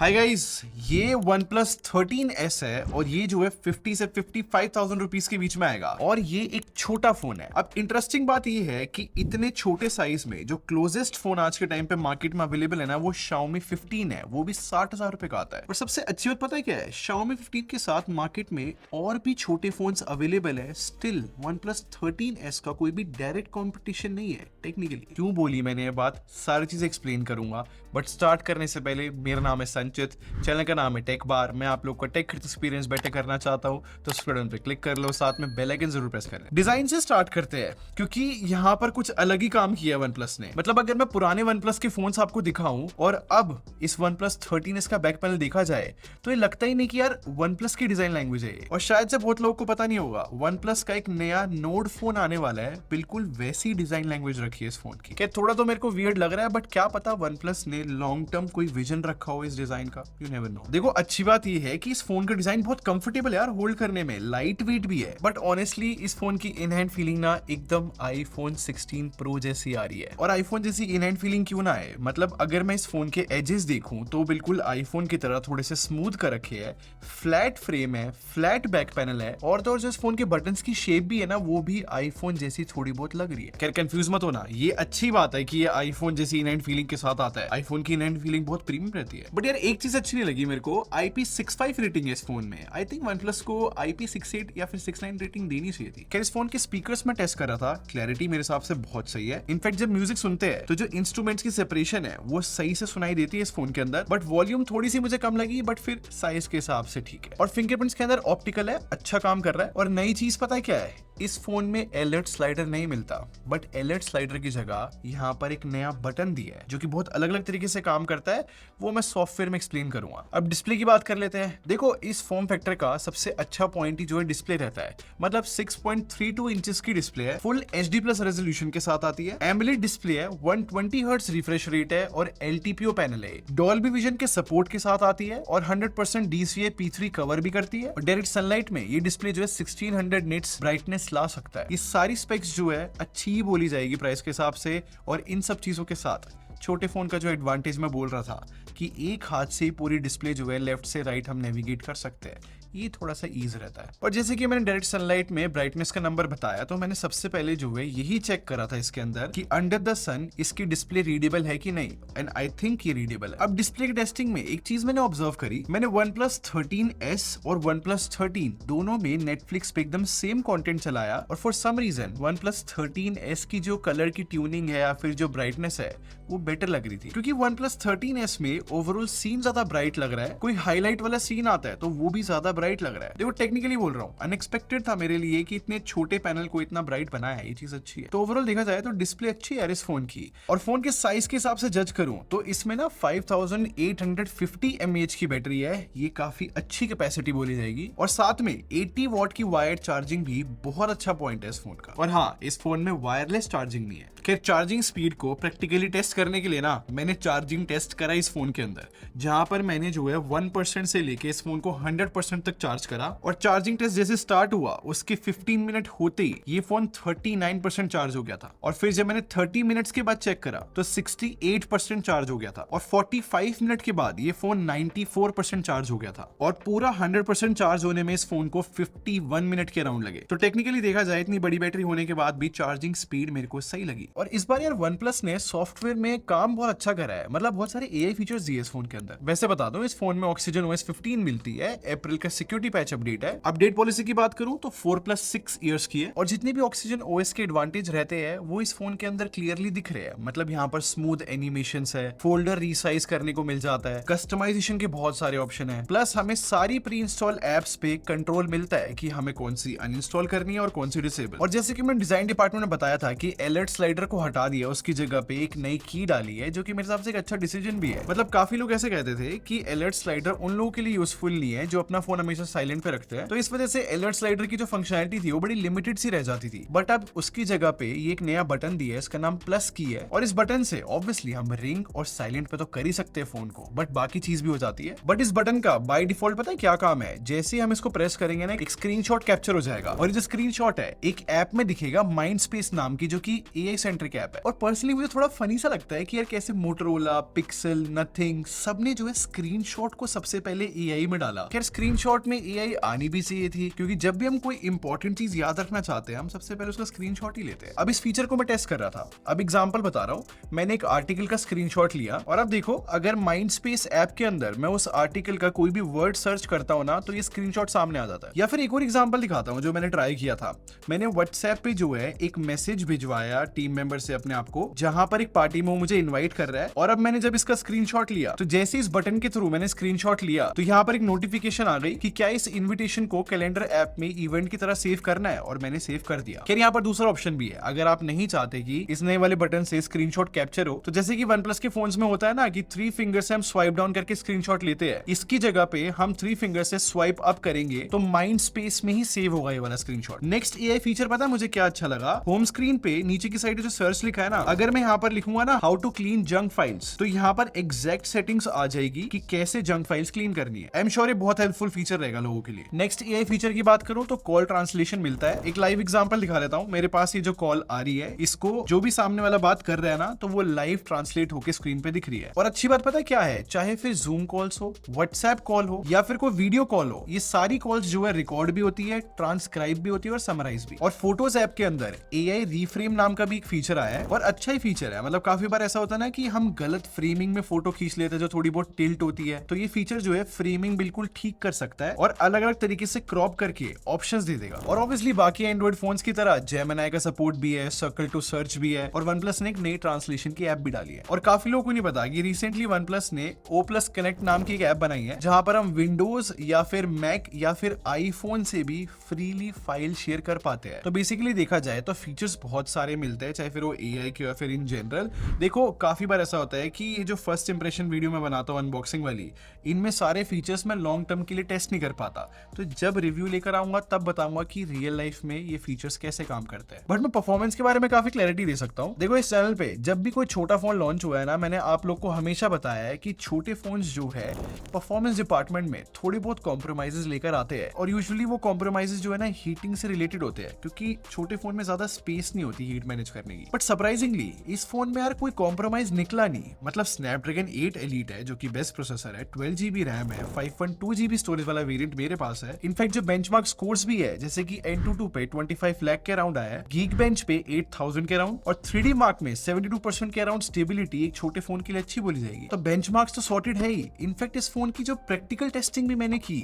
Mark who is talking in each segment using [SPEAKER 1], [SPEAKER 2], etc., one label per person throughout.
[SPEAKER 1] Hi guys, ये OnePlus 13S है और ये जो है 50 से 55,000 रुपीस के बीच में आएगा और ये एक छोटा फोन है। अब इंटरेस्टिंग बात ये है कि इतने छोटे साइज में जो क्लोजेस्ट फोन आज के टाइम पे मार्केट में अवेलेबल है ना, वो Xiaomi 15 है, वो भी 60,000 रुपए का आता है। और सबसे अच्छी बात पता है क्या है, Xiaomi 15 के साथ मार्केट में और भी छोटे फोन्स अवेलेबल है। स्टिल OnePlus 13S का कोई भी डायरेक्ट कॉम्पिटिशन नहीं है टेक्निकली। क्यों बोली मैंने ये बात, सारी चीजें एक्सप्लेन करूंगा, बट स्टार्ट करने से पहले मेरा नाम है संचित, चैनल का नाम है टेक बार। मैं आप लोग का टेक एक्सपीरियंस बेटर करना चाहता हूं, तो इस बटन पे क्लिक कर लो, साथ में बेल आइकन जरूर प्रेस कर लें। डिजाइन से स्टार्ट करते हैं क्योंकि यहाँ पर कुछ अलग ही काम किया है OnePlus ने। मतलब अगर मैं पुराने OnePlus के फोन्स आपको दिखाऊं और अब इस OnePlus 13S का बैक पैनल देखा जाए तो ये लगता ही नहीं कि यार OnePlus की डिजाइन लैंग्वेज है ये। और शायद से बहुत लोगों को पता नहीं होगा, OnePlus का एक नया नोड फोन आने वाला है, बिल्कुल वैसी डिजाइन लैंग्वेज रखी है इस फोन की। क्या थोड़ा तो मेरे को वियर्ड लग रहा है, बट क्या पता OnePlus ने लॉन्ग टर्म कोई विजन रखा हो इस डिजाइन का, यू नेवर नो। देखो अच्छी बात ये है कि इस फोन का डिजाइन बहुत कंफर्टेबल है यार, होल्ड करने में लाइट वेट भी है। बट ऑनेस्टली इस फोन की इन हैंड फीलिंग ना एकदम iPhone 16 Pro जैसी आ रही है। और iPhone जैसी इन हैंड फीलिंग क्यों ना है, मतलब अगर मैं इस फोन के एजेस देखूं तो बिल्कुल iPhone की तरह थोड़े से स्मूथ कर रखे है, फ्लैट फ्रेम है, फ्लैट बैक पैनल है, और तो और जो इस फोन के बटन्स की शेप भी है ना, वो भी iPhone जैसी थोड़ी बहुत लग रही है। खैर कंफ्यूज मत होना, ये अच्छी बात है कि ये iPhone जैसी इन हैंड फीलिंग के साथ आता है। iPhone की इन हैंड फीलिंग बहुत प्रीमियम रहती है। बट यार एक चीज अच्छी नहीं लगी मेरे को, IP65 रेटिंग है इस फोन में। आई थिंक OnePlus को IP68 या फिर 69 रेटिंग देनी चाहिए थी। खैर इस फोन के स्पीकर्स में टेस्ट कर रहा था, क्लैरिटी मेरे हिसाब से बहुत सही है। इनफैक्ट जब म्यूजिक सुनते हैं तो जो इंस्ट्रूमेंट्स की सेपरेशन है वो सही से सुनाई देती है इस फोन के अंदर। बट वॉल्यूम थोड़ी सी मुझे कम लगी, बट फिर साइज के हिसाब से ठीक है। और फिंगरप्रिंट्स के अंदर ऑप्टिकल है, अच्छा काम कर रहा है। और नई चीज पता है क्या है, इस फोन में अलर्ट स्लाइडर नहीं मिलता, बट अलर्ट स्लाइडर की जगह यहाँ पर एक नया बटन दिया है जो कि बहुत अलग अलग तरीके से काम करता है, वो मैं सॉफ्टवेयर में एक्सप्लेन करूंगा। अब डिस्प्ले की बात कर लेते हैं। देखो इस फॉर्म फैक्टर का सबसे अच्छा पॉइंट ही जो है डिस्प्ले रहता है। मतलब 6.32 इंचेस की डिस्प्ले है, फुल HD+ रेजोल्यूशन के साथ आती है, एमोलेड डिस्प्ले है, 120 हर्ट्ज रिफ्रेश रेट है और LTPO पैनल है, डॉल्बी विजन के सपोर्ट के साथ आती है और 100% DCI P3 कवर भी करती है। और डायरेक्ट सनलाइट में ये डिस्प्ले जो है 1600 निट्स ब्राइटनेस ला सकता है। ये सारी स्पेक्स जो है अच्छी ही बोली जाएगी प्राइस के हिसाब से। और इन सब चीजों के साथ छोटे फोन का जो एडवांटेज मैं बोल रहा था कि एक हाथ से पूरी डिस्प्ले जो है लेफ्ट से राइट हम नेविगेट कर सकते हैं, ये थोड़ा सा ईज रहता है। और जैसे कि मैंने डायरेक्ट सनलाइट में ब्राइटनेस का नंबर बताया, तो मैंने सबसे पहले जो है यही चेक करा था इसके अंदर कि अंडर द सन इसकी डिस्प्ले रीडेबल है कि नहीं, एंड आई थिंक ये रीडेबल है। अब डिस्प्ले की टेस्टिंग में एक चीज मैंने ऑब्जर्व करी, मैंने OnePlus 13S और OnePlus 13 दोनों में नेटफ्लिक्स पे एकदम सेम कंटेंट चलाया, और for some reason OnePlus 13S की जो कलर की ट्यूनिंग है या फिर जो ब्राइटनेस है वो बेटर लग रही थी। क्योंकि OnePlus 13S में ओवरऑल सीन ज्यादा ब्राइट लग रहा है, कोई हाईलाइट वाला सीन आता है तो वो भी ज्यादा ब्राइट लग रहा है। देखो टेक्निकली बोल रहा हूँ, अनएक्सपेक्टेड था मेरे लिए कि इतने छोटे पैनल को इतना ब्राइट बनाया है, ये चीज अच्छी है। तो ओवरऑल देखा जाए तो डिस्प्ले अच्छी है इस फोन की। और फोन के साइज के हिसाब से जज करूं तो इसमें ना 5850 mAh की बैटरी है, ये काफी अच्छी कैपेसिटी बोली जाएगी। और साथ में 80 वॉट की वायर्ड चार्जिंग भी बहुत अच्छा पॉइंट है इस फोन का। और हाँ, इस फोन में वायरलेस चार्जिंग नहीं है। खैर चार्जिंग स्पीड को प्रैक्टिकली टेस्ट करने के लिए ना मैंने चार्जिंग टेस्ट करा इस फोन के अंदर, जहां पर मैंने जो है 1% से लेके इस फोन को 100% तक चार्ज करा। और चार्जिंग टेस्ट जैसे स्टार्ट हुआ उसके 15 मिनट होते ही ये फोन 39% चार्ज हो गया था। और फिर जब मैंने 30 मिनट्स के बाद चेक करा तो 68% चार्ज हो गया था। और 45 मिनट के बाद ये फोन 94% चार्ज हो गया था। और पूरा 100% चार्ज होने में इस फोन को 51 मिनट के अराउंड लगे। तो टेक्निकली देखा जाए इतनी बड़ी बैटरी होने के बाद भी चार्जिंग स्पीड मेरे को सही लगी। और इस बार यार OnePlus ने सॉफ्टवेयर में काम बहुत अच्छा करा है, मतलब बहुत सारे AI फीचर्स दिए इस फोन के अंदर। वैसे बता दूं, इस फोन में OxygenOS 15 मिलती है, अप्रैल का सिक्योरिटी पैच अपडेट है। अपडेट पॉलिसी की बात करूं तो 4+6 इयर्स की है। और जितने भी OxygenOS के एडवांटेज रहते हैं वो इस फोन के अंदर क्लियरली दिख रहे हैं। मतलब यहाँ पर स्मूथ एनिमेशंस है, फोल्डर रीसाइज करने को मिल जाता है, कस्टमाइजेशन के बहुत सारे ऑप्शन है, प्लस हमें सारी प्री इंस्टॉल एप्स पे कंट्रोल मिलता है कि हमें कौन सी अनइंस्टॉल करनी है और कौन सी डिसेबल। और जैसे कि मैंने डिजाइन डिपार्टमेंट में बताया था कि अलर्ट स्लाइडर को हटा दिया, उसकी जगह पे एक नई की डाली है, जो कि मेरे हिसाब से एक अच्छा डिसीजन भी है। मतलब काफी लोग ऐसे कहते थे कि अलर्ट स्लाइडर उन लोगों के लिए यूजफुल नहीं है जो अपना फोन हमेशा साइलेंट पे रखते हैं, तो इस वजह से अलर्ट स्लाइडर की जो फंक्शनलिटी थी वो बड़ी लिमिटेड सी रह जाती थी। बट अब उसकी जगह पे ये एक नया बटन दिया है, इसका नाम प्लस की है, और इस बटन से ऑब्वियसली हम रिंग और साइलेंट पे तो कर ही सकते हैं फोन को, बट बाकी चीज भी हो जाती है। बट इस बटन का बाय डिफॉल्ट पता है क्या काम है, जैसे हम इसको प्रेस करेंगे ना, एक स्क्रीनशॉट कैप्चर हो जाएगा, और ये जो स्क्रीनशॉट है एक ऐप में दिखेगा माइंड स्पेस नाम की, जो कि एआई सेंट्रिक ऐप है। और पर्सनली मुझे थोड़ा फनी सा लगता है कि यार कैसे मोटोरोला, पिक्सल, नथिंग सबने जो है स्क्रीनशॉट को सबसे पहले एआई में डाला। खैर स्क्रीनशॉट में एआई आनी भी चाहिए थी, क्योंकि जब भी हम कोई इंपॉर्टेंट चीज याद रखना चाहते हैं हम सबसे पहले उसका स्क्रीनशॉट ही लेते हैं। अब इस फीचर को मैं टेस्ट कर रहा था, अब एग्जांपल बता रहा हूँ। मैंने एक आर्टिकल का स्क्रीनशॉट लिया, और अब देखो अगर माइंड स्पेस ऐप के अंदर मैं उस आर्टिकल का कोई भी वर्ड सर्च करता हूँ ना, तो ये स्क्रीनशॉट सामने आ जाता है। या फिर एक और एग्जांपल दिखाता हूँ जो मैंने ट्राई किया था। मैंने व्हाट्सएप पे जो है एक मैसेज भिजवाया टीम मेंबर से अपने आप को, जहां पर एक पार्टी में मुझे इनवाइट कर रहा है, और अब मैंने जब इसका स्क्रीनशॉट लिया तो जैसे इस बटन के थ्रू मैंने स्क्रीनशॉट लिया तो यहाँ पर एक नोटिफिकेशन आ गई कि क्या इस इन्विटेशन को कैलेंडर ऐप में इवेंट की तरह सेव करना है, और मैंने सेव कर दिया। खैर यहाँ पर दूसरा ऑप्शन भी है, अगर आप नहीं चाहते कि इस नए वाले बटन से स्क्रीनशॉट कैप्चर हो, तो जैसे कि OnePlus के फोन्स में होता है ना कि 3 फिंगर से हम स्वाइप डाउन करके स्क्रीनशॉट लेते हैं, इसकी जगह पे हम 3 फिंगर से स्वाइप अप करेंगे तो माइंड स्पेस में ही सेव होगा ये वाला स्क्रीनशॉट। नेक्स्ट एआई फीचर पता है मुझे क्या अच्छा लगा, होम स्क्रीन पे नीचे की साइड जो सर्च लिखा है ना, अगर मैं यहाँ पर लिखूंगा ना how to clean junk files, तो यहाँ पर एग्जैक्ट सेटिंग्स आ जाएगी कि कैसे जंक फाइल्स क्लीन करनी है। आई एम श्योर ये बहुत हेल्पफुल फीचर रहेगा लोगों के लिए। नेक्स्ट एआई फीचर की बात करूं तो कॉल ट्रांसलेशन मिलता है। एक लाइव एग्जांपल दिखा देता हूं। मेरे पास ये जो कॉल आ रही है, इसको जो भी सामने वाला बात कर रहा है ना, तो वो लाइव ट्रांसलेट होकर स्क्रीन पे दिख रही है। और अच्छी बात पता है क्या है, चाहे फिर जूम कॉल्स हो, व्हाट्सएप कॉल हो, या फिर कोई वीडियो कॉल हो, ये सारी कॉल्स जो है रिकॉर्ड भी होती है, ट्रांसक्राइब भी होती है और समराइज भी। और फोटोज ऐप के अंदर एआई रीफ्रेम नाम का भी एक फीचर आया है, और अच्छा ही फीचर है। मतलब काफी बार ऐसा होता है ना कि हम गलत फ्रेमिंग में फोटो खींच लेते हैं जो थोड़ी बहुत टिल्ट होती है, तो ये फीचर जो है फ्रेमिंग बिल्कुल ठीक कर सकता है और अलग अलग तरीके से क्रॉप करके ऑप्शंस दे देगा। और ऑब्वियसली बाकी एंड्रॉइड फोन्स की तरह जेमिनी का सपोर्ट भी है, सर्कल टू सर्च भी है, और OnePlus ने एक नई ट्रांसलेशन की ऐप भी डाली है। और काफी लोगों को नहीं पता कि रिसेंटली OnePlus ने O+ कनेक्ट नाम की एक ऐप बनाई है, जहां पर हम विंडोज या फिर मैक या फिर आईफोन से भी फ्रीली फाइल शेयर कर पाते हैं। तो बेसिकली देखा जाए तो फीचर्स बहुत सारे मिलते हैं, चाहे फिर वो एआई के या फिर इन जनरल। देखो काफी बार ऐसा होता है कि ये जो फर्स्ट इंप्रेशन वीडियो मैं बनाता हूँ अनबॉक्सिंग वाली, इनमें सारे फीचर्स मैं लॉन्ग टर्म के लिए टेस्ट नहीं कर पाता, तो जब रिव्यू लेकर आऊंगा तब बताऊंगा कि रियल लाइफ में ये फीचर्स कैसे काम करते हैं। बट मैं परफॉर्मेंस के बारे में काफी क्लैरिटी दे सकता हूँ। देखो इस चैनल पे जब भी कोई छोटा फोन लॉन्च हुआ है ना, मैंने आप लोग को हमेशा बताया है कि छोटे फोन्स जो है परफॉर्मेंस डिपार्टमेंट में थोड़ी बहुत कॉम्प्रोमाइजेस लेकर आते हैं, और यूजुअली वो कॉम्प्रोमाइजेस जो है ना हीटिंग से रिलेटेड होते हैं, क्योंकि छोटे फोन में ज्यादा स्पेस नहीं होती हीट मैनेज करने की। बट सरप्राइजिंगली इस फोन में यार कोई कॉम्प्रोमाइज निकला नहीं। मतलब स्नैपड्रैगन 8 एलीट है जो कि बेस्ट प्रोसेसर है, 12GB रैम है, 5.2GB स्टोरेज वाला वेरिएंट मेरे पास है। इनफैक्ट जो बेंचमार्क स्कोर्स भी है, जैसे कि Antutu पे 25 लाख के अराउंड आया है, Geekbench पे 8000 के अराउंड, और 3D Mark में 72% के अराउंड स्टेबिलिटी एक छोटे फोन के लिए अच्छी बोली जाएगी। तो बेंचमार्क्स तो सॉर्टेड है ही। इनफैक्ट इस फोन की जो प्रैक्टिकल टेस्टिंग भी मैंने की,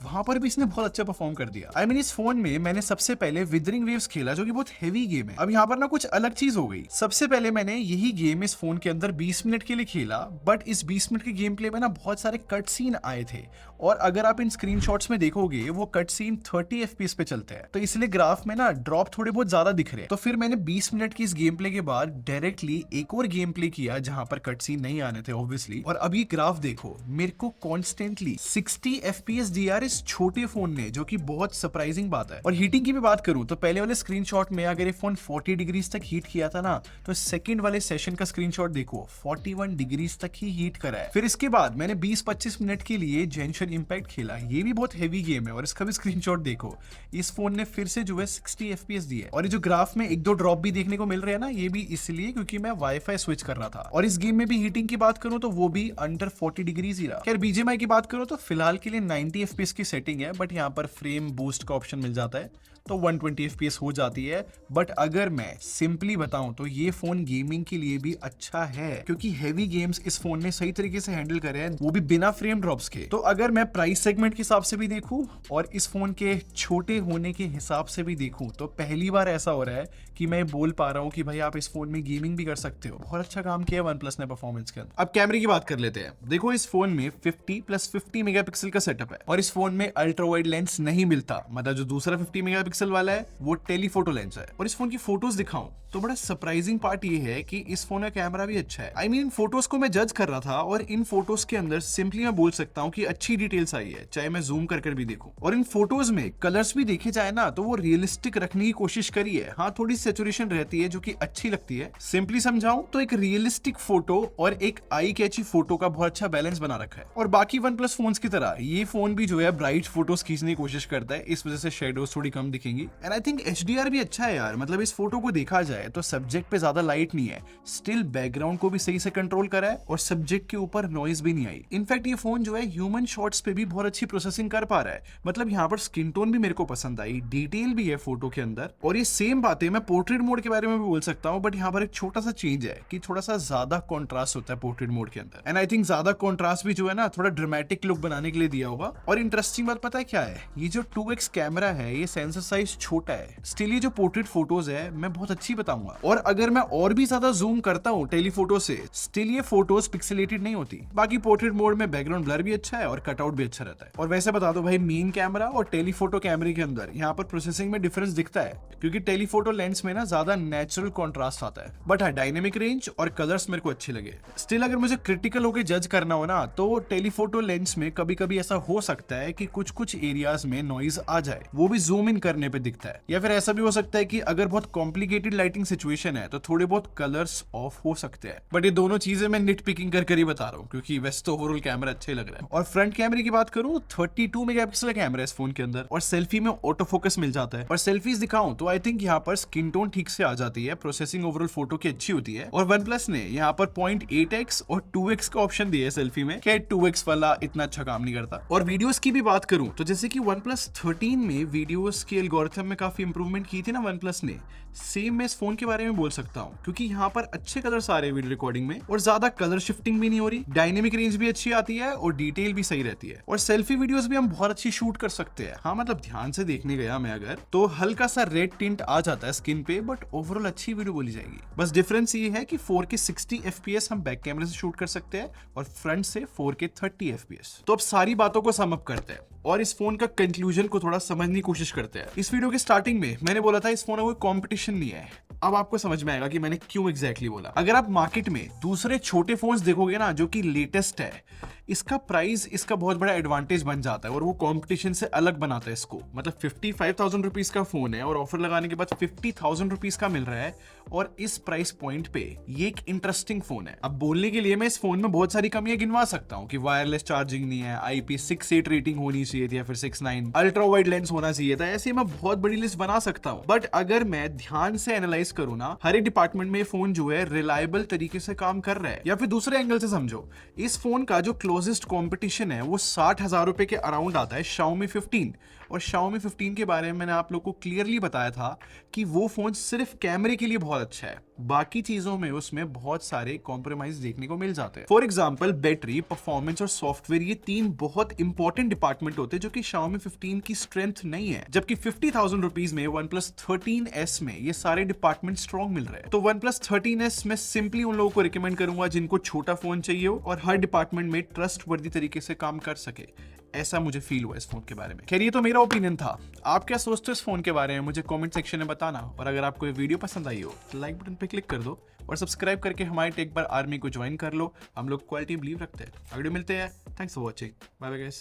[SPEAKER 1] वहां पर भी इसने बहुत अच्छा परफॉर्म कर दिया। I mean, इस फोन में मैंने सबसे पहले विदरिंग वेव्स खेला, जो कि बहुत हेवी गेम है। अब यहाँ पर ना कुछ अलग चीज हो गई। सबसे पहले मैंने यही गेम इस फोन के अंदर 20 मिनट के लिए खेला, बट इस 20 मिनट के गेम प्ले में ना बहुत सारे कट सीन आए थे, और अगर आप इन स्क्रीनशॉट्स में देखोगे वो कट सीन 30 FPS पे चलते हैं, तो इसलिए ग्राफ में ना ड्रॉप थोड़े बहुत ज्यादा दिख रहे हैं। तो फिर मैंने 20 मिनट की इस गेम प्ले के बाद डायरेक्टली एक और गेम प्ले किया जहां पर कट सीन नहीं आने थे ऑब्वियसली, और अब ये ग्राफ देखो, मेरे को कॉन्स्टेंटली 60 FPS दी यार इस छोटे फोन ने, जो कि बहुत सरप्राइजिंग बात है। और हीटिंग की भी बात करूं तो पहले वाले स्क्रीनशॉट में अगर ये फोन 40 डिग्रीज तक हीट किया था ना, तो सेकंड वाले सेशन का स्क्रीनशॉट देखो 41 डिग्रीज तक ही हीट करा है। फिर इसके बाद मैंने 20-25 मिनट के लिए जेंशन इंपैक्ट खेला, ये भी बहुत हेवी गेम है, और इसका भी स्क्रीनशॉट देखो, इस फोन ने फिर से जो है 60 FPS दी है। और ये जो ग्राफ में 1-2 ड्रॉप भी देखने को मिल रहे हैं ना, ये भी इसलिए क्योंकि मैं वाईफाई स्विच कर रहा था। और इस गेम में भी हीटिंग की बात करूं तो वो भी अंडर 40 डिग्रीज ही रहा। खैर BGMI की बात करूं तो फिलहाल के लिए 90 FPS की सेटिंग है, बट यहाँ पर फ्रेम बूस्ट का ऑप्शन मिल जाता है, तो 120 FPS हो जाती है। बट अगर मैं सिंपली बताऊं तो ये फोन गेमिंग के लिए भी अच्छा है, क्योंकि हेवी गेम्स इस फोन ने सही तरीके से हैंडल करे हैं, वो भी बिना फ्रेम ड्रॉप्स के। तो अगर मैं प्राइस सेगमेंट के हिसाब से भी देखूं और इस फोन के छोटे होने के हिसाब से भी देखूं, तो पहली बार ऐसा हो रहा है कि मैं बोल पा रहा हूं कि भाई आप इस फोन में गेमिंग भी कर सकते हो। बहुत अच्छा काम किया OnePlus ने परफॉर्मेंस के अंदर। अब कैमरे की बात कर लेते हैं। देखो इस फोन में 50+50 मेगापिक्सल का सेटअप है, और इस फोन फोन में अल्ट्रा वाइड लेंस नहीं मिलता, मतलब जो दूसरा 50 मेगापिक्सल वाला है वो टेलीफोटो लेंस है। और इस फोन की फोटोज दिखाऊं तो बड़ा सरप्राइजिंग पार्ट ये है कि इस फोन का कैमरा भी अच्छा है। आई मीन इन फोटोज को मैं जज कर रहा था और इन फोटोज के अंदर सिंपली मैं बोल सकता हूँ कि अच्छी डिटेल्स आई है, चाहे मैं जूम कर भी देखूं। और इन फोटोज में कलर्स भी देखे जाए ना तो वो रियलिस्टिक रखने की कोशिश करी है। हाँ, थोड़ी सैचुरेशन रहती है जो कि अच्छी लगती है। सिंपली समझाऊं तो एक रियलिस्टिक फोटो और एक आई कैची फोटो का बहुत अच्छा बैलेंस बना रखा है। और बाकी वन प्लस फोन्स की तरह ये फोन भी जो है ब्राइट फोटोज खींचने की कोशिश करता है, इस वजह से शेडोज थोड़ी कम दिखेंगी। एंड आई थिंक HDR भी अच्छा है यार, मतलब इस फोटो को देखा जाए तो सब्जेक्ट पे ज्यादा लाइट नहीं है, स्टिल बैकग्राउंड को भी सही से कंट्रोल करा है और सब्जेक्ट के ऊपर नॉइज भी नहीं आई। इनफैक्ट ये फोन जो है ह्यूमन शॉट्स पे भी बहुत अच्छी प्रोसेसिंग कर पा रहा है। मतलब यहाँ पर स्किन टोन भी मेरे को पसंद आई, डिटेल भी है फोटो के अंदर। और ये सेम बातें मैं पोर्ट्रेट मोड के बारे में भी बोल सकता हूँ, बट यहाँ पर एक छोटा सा चेंज है कि थोड़ा सा ज्यादा कॉन्ट्रास्ट होता है पोर्ट्रेट मोड के अंदर। एंड आई थिंक ज्यादा कॉन्ट्रास्ट भी जो है ना थोड़ा ड्रामेटिक लुक बनाने के लिए दिया होगा। और इंटरेस्टिंग बात पता है क्या है, ये जो 2x कैमरा है ये सेंसर साइज छोटा है, स्टिल ये जो पोर्ट्रेट फोटोज है मैं बहुत अच्छी बताऊंगा। और अगर मैं और भी ज्यादा जूम करता हूँ टेलीफोटो से, स्टिल ये फोटोज पिक्सेलेटेड नहीं होती। बाकी पोर्ट्रेट मोड में बैकग्राउंड ब्लर भी अच्छा है और कटआउट भी अच्छा रहता है। और वैसे बता दो भाई, मेन कैमरा और टेलीफोटो कैमरे के अंदर यहाँ पर प्रोसेसिंग में डिफरेंस दिखता है, क्योंकि टेलीफोटो लेंस में ना ज्यादा नेचुरल कॉन्ट्रास्ट आता है। बट हाँ, डायनेमिक रेंज और कलर्स मेरे को अच्छे लगे। स्टिल अगर मुझे क्रिटिकल होकर जज करना हो ना तो टेलीफोटो लेंस में कभी कभी ऐसा हो सकता है कि कुछ कुछ एरियाज में नॉइज आ जाए, वो भी जूम इन करने पे दिखता है। या फिर ऐसा भी हो सकता है कि अगर बहुत कॉम्प्लिकेटेड लाइटिंग सिचुएशन है तो थोड़े बहुत कलर्स ऑफ हो सकते हैं। बट ये दोनों चीजें मैं निट पिकिंग कर ही बता रहा हूँ, क्योंकि वैसे तो ओवरऑल कैमरा अच्छे लग रहा है। और फ्रंट कैमरे की बात करूँ, 32 मेगापिक्सल कैमरा है इस फोन के अंदर और सेल्फी में ऑटो फोकस मिल जाता है। और सेल्फीज दिखाऊं तो आई थिंक यहाँ पर स्किन टोन ठीक से आ जाती है, प्रोसेसिंग ओवरऑल फोटो की अच्छी होती है। और वन प्लस ने यहाँ पर 0.8x और 2x का ऑप्शन दिया है सेल्फी में। क्या 2x वाला इतना अच्छा काम नहीं करता। और वीडियोस की भी बात करूं तो जैसे कि OnePlus 13 में वीडियोस के एल्गोरिथम में काफी इंप्रूवमेंट की थी ना OnePlus ने, सेम मैं इस फोन के बारे में बोल सकता हूं, क्योंकि यहाँ पर अच्छे कलर्स आ रहे हैं वीडियो रिकॉर्डिंग में और ज्यादा कलर शिफ्टिंग भी नहीं हो रही, डायनेमिक रेंज भी अच्छी आती है और डिटेल भी सही रहती है। और सेल्फी वीडियोस भी हम बहुत अच्छी शूट कर सकते हैं। हाँ, मतलब ध्यान से देखने गया मैं अगर तो हल्का सा रेड टिंट आ जाता है स्किन पे, बट ओवरऑल अच्छी वीडियो बोली जाएगी। बस डिफरेंस ये है कि 4K 60 FPS हम बैक कैमरे से शूट कर सकते हैं और फ्रंट से 4K 30 FPS। तो अब सारी बातों को सम अप करते हैं और इस फोन का कंक्लूजन को थोड़ा समझने की कोशिश करते हैं। इस वीडियो के स्टार्टिंग में मैंने बोला था इस फोन का कोई कंपटीशन नहीं है। अब आपको समझ में आएगा कि मैंने क्यों एग्जैक्टली बोला। अगर आप मार्केट में दूसरे छोटे फोन्स देखोगे ना जो कि लेटेस्ट है, इसका प्राइस इसका बहुत बड़ा एडवांटेज बन जाता है और वो कंपटीशन से अलग बनाता है इसको। मतलब 55,000 रुपीज का फोन है और ऑफर लगाने के बाद 50,000 रुपीज का मिल रहा है और इस प्राइस पॉइंट पे ये एक इंटरेस्टिंग फोन है। अब बोलने के लिए मैं इस फोन में बहुत सारी कमियां गिनवा सकता हूँ कि वायरलेस चार्जिंग नहीं है, IP68 रेटिंग होनी चाहिए थी या फिर 6.9, अल्ट्रा वाइड लेंस होना चाहिए था। ऐसे मैं बहुत बड़ी लिस्ट बना सकता हूँ। बट अगर मैं ध्यान से एनालाइज करूँ ना, हर एक डिपार्टमेंट में ये फोन जो है रिलायबल तरीके से काम कर रहा है। या फिर दूसरे एंगल से समझो, इस फोन का जो क्लोजेस्ट कॉम्पिटिशन है वो 60,000 रुपए के अराउंड आता है, Xiaomi 15। और Xiaomi 15 के बारे में मैंने आप लोग को क्लियरली बताया था कि वो फोन सिर्फ कैमरे के लिए बहुत अच्छा है, बाकी चीजों में उसमें बहुत सारे कॉम्प्रोमाइज देखने को मिल जाते हैं। फॉर एग्जांपल बैटरी, परफॉर्मेंस और सॉफ्टवेयर, ये तीन बहुत इंपॉर्टेंट डिपार्टमेंट होते हैं जो कि Xiaomi 15 की स्ट्रेंथ नहीं है। जबकि 50,000 रुपीज में OnePlus 13S में ये सारे डिपार्टमेंट स्ट्रॉन्ग मिल रहे हैं। तो OnePlus 13S में सिंपली उन लोगों को रिकमेंड करूंगा जिनको छोटा फोन चाहिए हो और हर डिपार्टमेंट में ट्रस्ट वर्दी तरीके से काम कर सके। ऐसा मुझे फील हुआ इस फोन के बारे में। खैर, ये तो मेरा ओपिनियन था। आप क्या सोचते हो इस फोन के बारे में मुझे कमेंट सेक्शन में बताना। और अगर आपको ये वीडियो पसंद आई हो तो लाइक बटन पे क्लिक कर दो और सब्सक्राइब करके हमारे टेक बार आर्मी को ज्वाइन कर लो। हम लोग क्वालिटी बिलीव रखते हैं। अगले मिलते हैं। Thanks for watching. Bye bye guys.